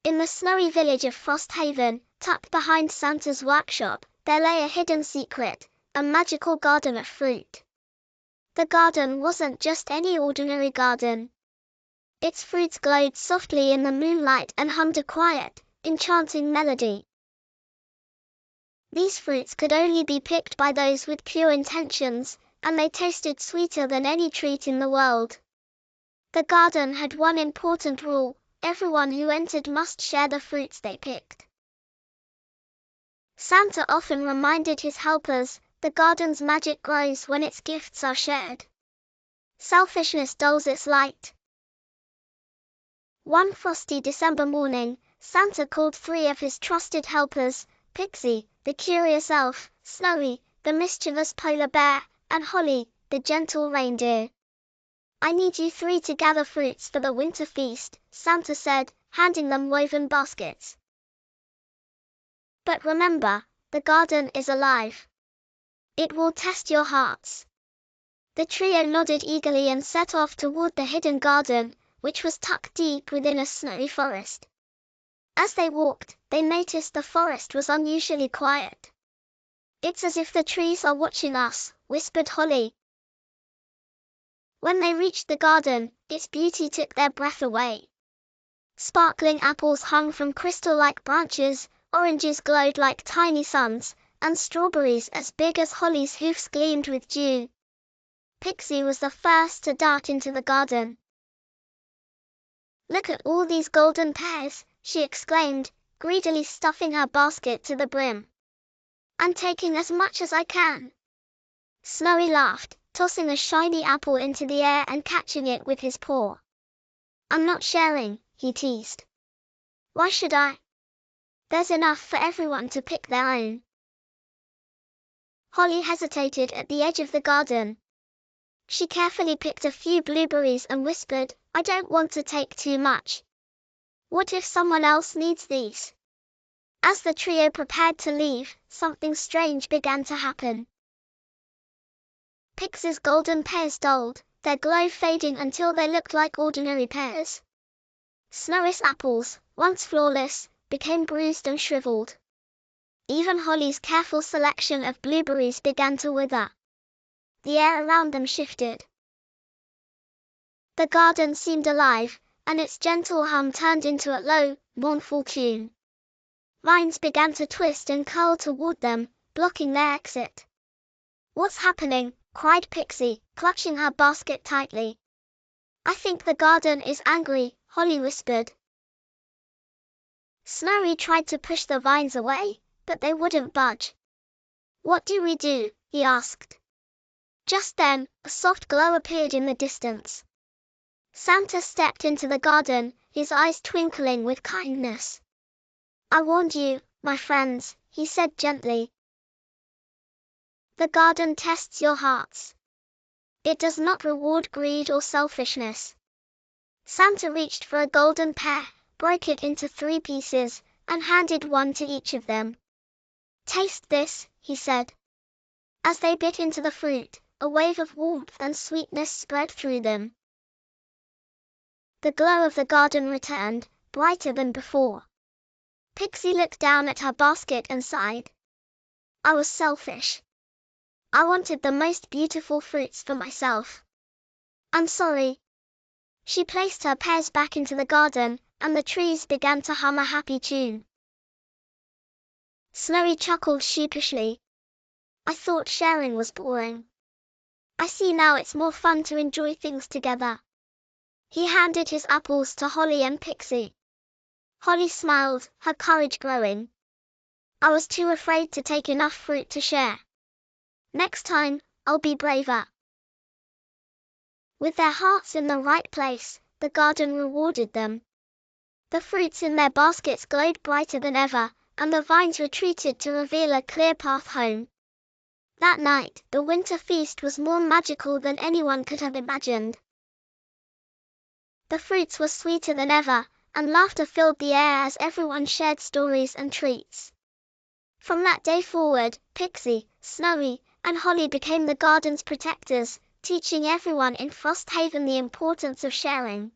In the snowy village of Frosthaven, tucked behind Santa's workshop, there lay a hidden secret, a magical garden of fruit. The garden wasn't just any ordinary garden. Its fruits glowed softly in the moonlight and hummed a quiet, enchanting melody. These fruits could only be picked by those with pure intentions, and they tasted sweeter than any treat in the world. The garden had one important rule: everyone who entered must share the fruits they picked. Santa often reminded his helpers, the garden's magic grows when its gifts are shared. Selfishness dulls its light. One frosty December morning, Santa called 3 of his trusted helpers: Pixie, the curious elf; Snowy, the mischievous polar bear; and Holly, the gentle reindeer. "I need you 3 to gather fruits for the winter feast," Santa said, handing them woven baskets. "But remember, the garden is alive. It will test your hearts." The trio nodded eagerly and set off toward the hidden garden, which was tucked deep within a snowy forest. As they walked, they noticed the forest was unusually quiet. "It's as if the trees are watching us," whispered Holly. When they reached the garden, its beauty took their breath away. Sparkling apples hung from crystal-like branches, oranges glowed like tiny suns, and strawberries as big as Holly's hoofs gleamed with dew. Pixie was the first to dart into the garden. "Look at all these golden pears," she exclaimed, greedily stuffing her basket to the brim. "I'm taking as much as I can." Snowy laughed, tossing a shiny apple into the air and catching it with his paw. "I'm not sharing," he teased. "Why should I? There's enough for everyone to pick their own." Holly hesitated at the edge of the garden. She carefully picked a few blueberries and whispered, "I don't want to take too much. What if someone else needs these?" As the trio prepared to leave, something strange began to happen. Pixie's golden pears dulled, their glow fading until they looked like ordinary pears. Snowy's apples, once flawless, became bruised and shriveled. Even Holly's careful selection of blueberries began to wither. The air around them shifted. The garden seemed alive, and its gentle hum turned into a low, mournful tune. Vines began to twist and curl toward them, blocking their exit. "What's happening?" cried Pixie, clutching her basket tightly. "I think the garden is angry," Holly whispered. Snowy tried to push the vines away, but they wouldn't budge. "What do we do?" he asked. Just then, a soft glow appeared in the distance. Santa stepped into the garden, his eyes twinkling with kindness. "I warned you, my friends," he said gently. The garden tests your hearts. It does not reward greed or selfishness. Santa reached for a golden pear, broke it into 3 pieces, and handed one to each of them. "Taste this," he said. As they bit into the fruit, a wave of warmth and sweetness spread through them. The glow of the garden returned, brighter than before. Pixie looked down at her basket and sighed. "I was selfish. I wanted the most beautiful fruits for myself. I'm sorry." She placed her pears back into the garden, and the trees began to hum a happy tune. Snowy chuckled sheepishly. "I thought sharing was boring. I see now it's more fun to enjoy things together." He handed his apples to Holly and Pixie. Holly smiled, her courage growing. "I was too afraid to take enough fruit to share. Next time, I'll be braver." With their hearts in the right place, the garden rewarded them. The fruits in their baskets glowed brighter than ever, and the vines retreated to reveal a clear path home. That night, the winter feast was more magical than anyone could have imagined. The fruits were sweeter than ever, and laughter filled the air as everyone shared stories and treats. From that day forward, Pixie, Snowy, and Holly became the garden's protectors, teaching everyone in Frosthaven the importance of sharing.